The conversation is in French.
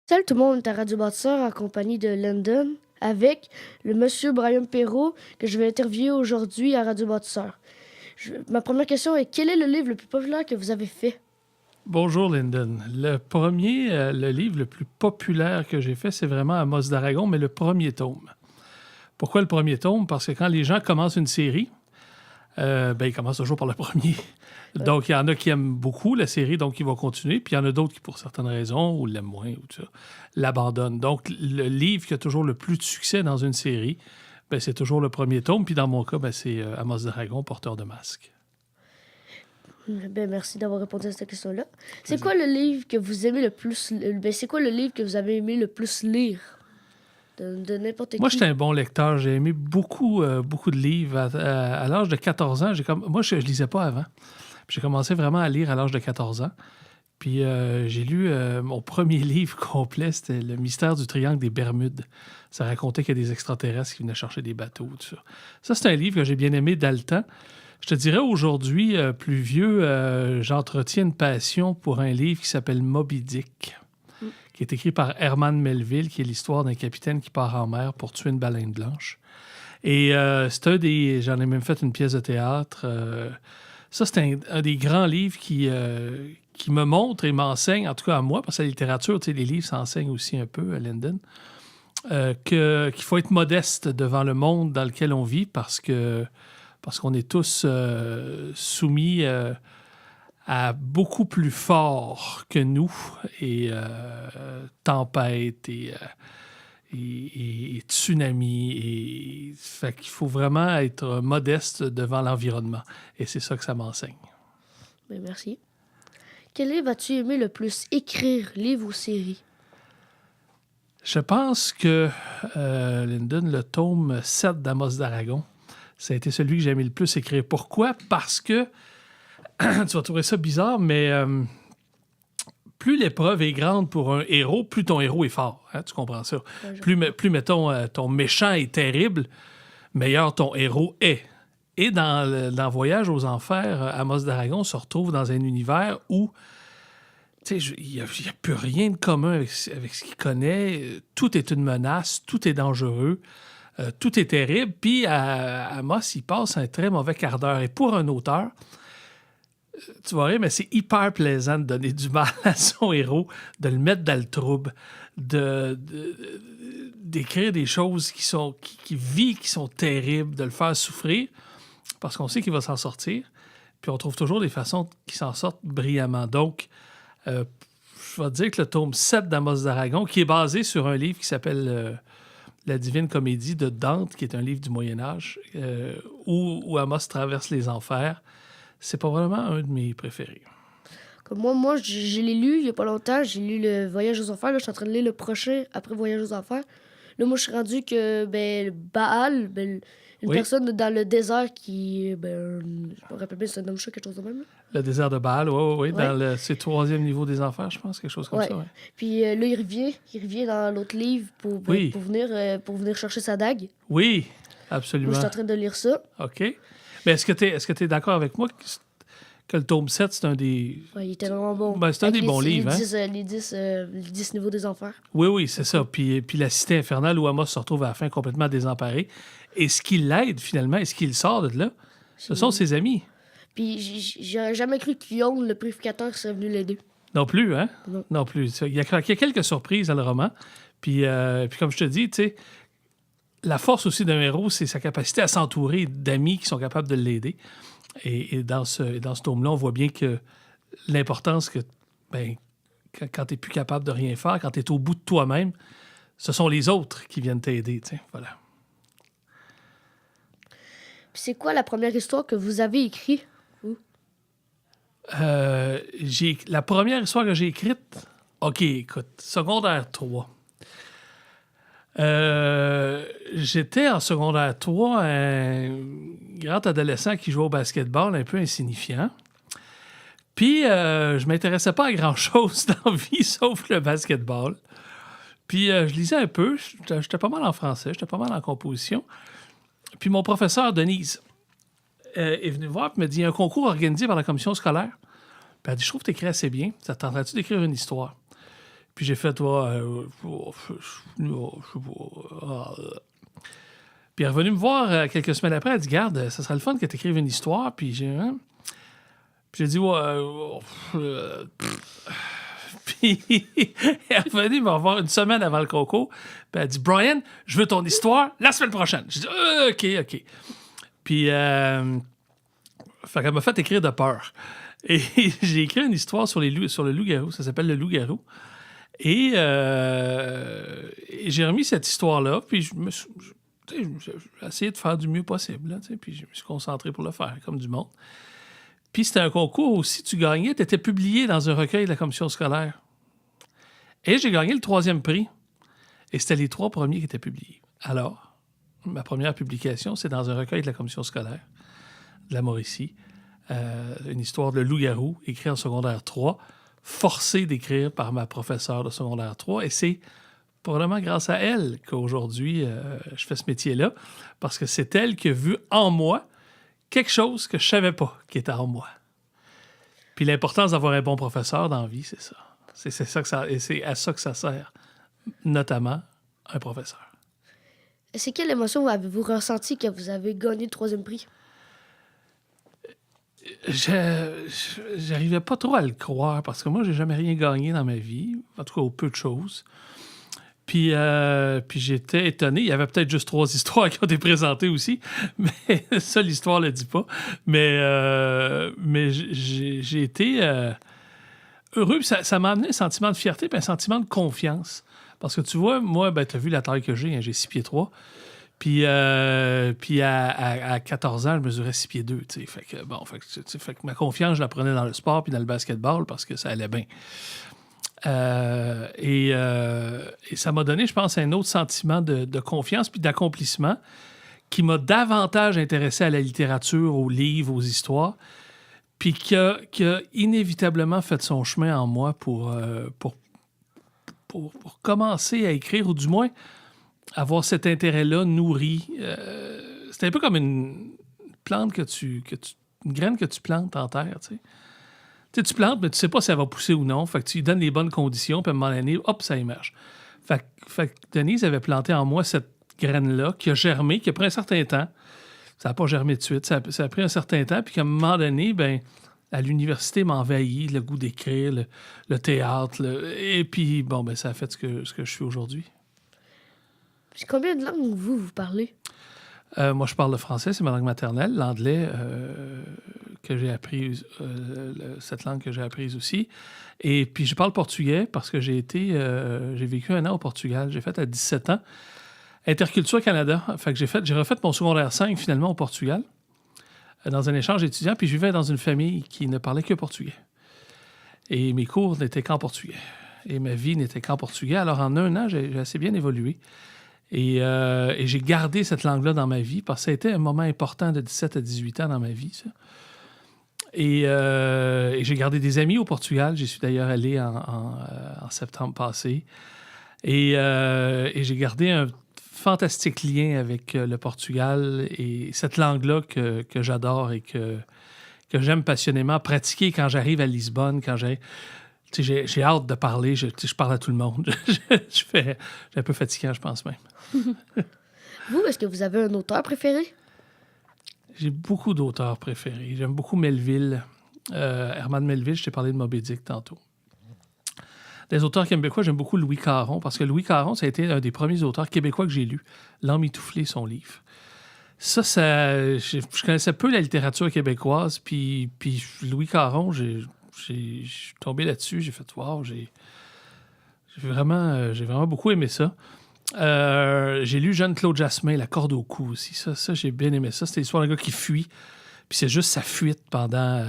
Salut tout le monde, est à Radio Bâtisseur en compagnie de London avec le monsieur Brian Perrault que je vais interviewer aujourd'hui à Radio Bâtisseur. Ma première question est quel est le livre le plus populaire que vous avez fait? Bonjour Lyndon. Le livre le plus populaire que j'ai fait, c'est vraiment Amos d'Aragon, mais le premier tome. Pourquoi le premier tome? Parce que quand les gens commencent une série, ils commencent toujours par le premier. Donc, il y en a qui aiment beaucoup la série, donc ils vont continuer. Puis il y en a d'autres qui, pour certaines raisons, ou l'aiment moins, ou tout ça, l'abandonnent. Donc, le livre qui a toujours le plus de succès dans une série, c'est toujours le premier tome. Puis dans mon cas, c'est Amos d'Aragon, porteur de masque. Merci d'avoir répondu à cette question-là. C'est quoi le livre que vous aimez le plus? C'est quoi le livre que vous avez aimé le plus lire? De n'importe qui. Moi, j'étais un bon lecteur. J'ai aimé beaucoup de livres. À l'âge de 14 ans, moi, je lisais pas avant. J'ai commencé vraiment à lire à l'âge de 14 ans. Puis j'ai lu mon premier livre complet, c'était Le mystère du triangle des Bermudes. Ça racontait qu'il y a des extraterrestres qui venaient chercher des bateaux, tout ça. Ça, c'est un livre que j'ai bien aimé dans le temps. Je te dirais aujourd'hui, plus vieux, j'entretiens une passion pour un livre qui s'appelle Moby Dick, qui est écrit par Herman Melville, qui est l'histoire d'un capitaine qui part en mer pour tuer une baleine blanche. Et c'est j'en ai même fait une pièce de théâtre. Ça, c'est un des grands livres qui me montre et m'enseigne, en tout cas à moi, parce que la littérature, les livres s'enseignent aussi un peu à Lyndon, qu'il faut être modeste devant le monde dans lequel on vit parce qu'on est tous soumis à beaucoup plus fort que nous, et tempêtes et tsunamis. Fait qu'il faut vraiment être modeste devant l'environnement. Et c'est ça que ça m'enseigne. Merci. Quel livre as-tu aimé le plus écrire, livre ou série? Je pense que, Lyndon, le tome 7 d'Amos d'Aragon, ça a été celui que j'ai aimé le plus écrire. Pourquoi? Parce que, tu vas trouver ça bizarre, mais plus l'épreuve est grande pour un héros, plus ton héros est fort. Hein, tu comprends ça? Plus mettons, ton méchant est terrible, meilleur ton héros est. Et dans Voyage aux Enfers, Amos d'Aragon se retrouve dans un univers où il n'y a plus rien de commun avec ce qu'il connaît. Tout est une menace, tout est dangereux, tout est terrible. Puis Amos, il passe un très mauvais quart d'heure. Et pour un auteur, tu vas rire, mais c'est hyper plaisant de donner du mal à son héros, de le mettre dans le trouble, d'écrire des choses qui sont terribles, de le faire souffrir, parce qu'on sait qu'il va s'en sortir. Puis on trouve toujours des façons qui s'en sortent brillamment. Donc, je vais te dire que le tome 7 d'Amos d'Aragon, qui est basé sur un livre qui s'appelle La Divine Comédie de Dante, qui est un livre du Moyen-Âge, où Amos traverse les enfers, c'est pas vraiment un de mes préférés. Comme moi, je l'ai lu il y a pas longtemps. J'ai lu le Voyage aux Enfers. Là, je suis en train de lire le prochain après Voyage aux Enfers. Là, moi, je suis rendu que Baal, une personne dans le désert qui... je me rappelle bien, c'est un homme chat, quelque chose de même. Là. Le désert de Baal, oui. C'est le 3e niveau des enfers, je pense, quelque chose comme ça. Ouais. Puis là, il revient dans l'autre livre pour venir chercher sa dague. Oui, absolument. Moi, je suis en train de lire ça. OK. Mais est-ce que tu es d'accord avec moi que le tome 7, c'est un des... Oui, il était vraiment bon. C'est un des bons livres. Les 10 niveaux des enfers. Oui, c'est ça. Puis la cité infernale où Amos se retrouve à la fin complètement désemparé. Et ce qui l'aide, finalement, et ce qui le sort de là, ce sont ses amis. Puis j'aurais jamais cru qu'Yon, le purificateur, serait venu l'aider. Non plus, hein? Non plus. Il y a quelques surprises dans le roman. Puis comme je te dis, tu sais, la force aussi d'un héros, c'est sa capacité à s'entourer d'amis qui sont capables de l'aider. Et dans ce tome-là, on voit bien que l'importance que, quand tu n'es plus capable de rien faire, quand tu es au bout de toi-même, ce sont les autres qui viennent t'aider, tu sais, voilà. Puis c'est quoi la première histoire que vous avez écrite? La première histoire que j'ai écrite, OK, écoute, secondaire 3. J'étais en secondaire 3 un grand adolescent qui jouait au basketball, un peu insignifiant. Puis, je m'intéressais pas à grand-chose dans la vie, sauf le basketball. Puis, je lisais un peu. J'étais pas mal en français, j'étais pas mal en composition. Puis, mon professeur, Denise, est venu me voir et me dit « Il y a un concours organisé par la commission scolaire. » Puis, elle dit « Je trouve que tu écris assez bien. Ça te tenterait-tu d'écrire une histoire? » Puis j'ai fait, Puis elle est revenue me voir quelques semaines après. Elle dit, garde, ça serait le fun que tu écrives une histoire. Puis j'ai dit, Puis elle est revenue me revoir une semaine avant le concours. Puis elle dit, Brian, je veux ton histoire la semaine prochaine. J'ai dit, OK. Puis fait qu'elle m'a fait écrire de peur. Et j'ai écrit une histoire sur le loup-garou. Ça s'appelle Le Loup-garou. Et j'ai remis cette histoire-là. Puis j'ai essayé de faire du mieux possible. Là, puis je me suis concentré pour le faire, comme du monde. Puis c'était un concours où si tu gagnais, tu étais publié dans un recueil de la commission scolaire. Et j'ai gagné le 3e prix. Et c'était les 3 premiers qui étaient publiés. Alors, ma première publication, c'est dans un recueil de la commission scolaire de la Mauricie. Une histoire de loup-garou, écrite en secondaire 3, forcée d'écrire par ma professeure de secondaire 3. Et c'est probablement grâce à elle qu'aujourd'hui, je fais ce métier-là, parce que c'est elle qui a vu en moi quelque chose que je ne savais pas qui était en moi. Puis l'importance d'avoir un bon professeur dans la vie, c'est ça. C'est à ça que ça sert, notamment un professeur. C'est quelle émotion avez-vous ressenti quand vous avez gagné le 3e prix? J'arrivais pas trop à le croire, parce que moi, j'ai jamais rien gagné dans ma vie, en tout cas, au peu de choses. Puis j'étais étonné. Il y avait peut-être juste 3 histoires qui ont été présentées aussi, mais ça, l'histoire ne le dit pas. Mais j'ai été heureux. Ça m'a amené un sentiment de fierté puis un sentiment de confiance. Parce que tu vois, moi, tu as vu la taille que j'ai. Hein, j'ai 6 pieds 3. Puis à 14 ans, je mesurais 6 pieds 2. Fait que ma confiance, je la prenais dans le sport puis dans le basketball parce que ça allait bien. Et ça m'a donné, je pense, un autre sentiment de confiance puis d'accomplissement qui m'a davantage intéressé à la littérature, aux livres, aux histoires, puis qui a inévitablement fait son chemin en moi pour commencer à écrire, ou du moins avoir cet intérêt-là nourri. C'est un peu comme une plante une graine que tu plantes en terre, tu sais. Tu plantes, mais tu sais pas si elle va pousser ou non. Fait que tu lui donnes les bonnes conditions, puis à un moment donné, hop, ça émerge. Fait que Denise avait planté en moi cette graine-là qui a germé, qui a pris un certain temps. Ça n'a pas germé de suite. Ça a pris un certain temps, puis qu'à un moment donné, à l'université, m'a envahi le goût d'écrire, le théâtre. Et puis, ça a fait ce que je suis aujourd'hui. Puis combien de langues vous parlez? Moi, je parle le français, c'est ma langue maternelle. L'anglais, que j'ai appris, cette langue que j'ai apprise aussi. Et puis, je parle portugais parce que j'ai vécu 1 an au Portugal. J'ai fait à 17 ans Interculture Canada. Fait que j'ai refait mon secondaire 5 finalement au Portugal, dans un échange étudiant. Puis, je vivais dans une famille qui ne parlait que portugais. Et mes cours n'étaient qu'en portugais. Et ma vie n'était qu'en portugais. Alors, en 1 an, j'ai assez bien évolué. Et j'ai gardé cette langue-là dans ma vie parce que ça a été un moment important de 17 à 18 ans dans ma vie, ça. Et j'ai gardé des amis au Portugal. J'y suis d'ailleurs allé en septembre passé. Et j'ai gardé un fantastique lien avec le Portugal et cette langue-là que j'adore et que j'aime passionnément pratiquer quand j'arrive à Lisbonne, quand j'ai hâte de parler. Je parle à tout le monde. J'ai un peu fatigant, je pense même. Vous, est-ce que vous avez un auteur préféré? J'ai beaucoup d'auteurs préférés. J'aime beaucoup Melville. Herman Melville, je t'ai parlé de Moby Dick tantôt. Des auteurs québécois, j'aime beaucoup Louis Caron, parce que Louis Caron, ça a été un des premiers auteurs québécois que j'ai lu. L'Emmitouflé, son livre. Ça je connaissais peu la littérature québécoise, puis Louis Caron, j'ai tombé là-dessus, j'ai fait « wow », j'ai vraiment beaucoup aimé ça. J'ai lu Jeanne-Claude Jasmin, La corde au cou aussi. Ça j'ai bien aimé ça. C'était l'histoire d'un gars qui fuit, puis c'est juste sa fuite pendant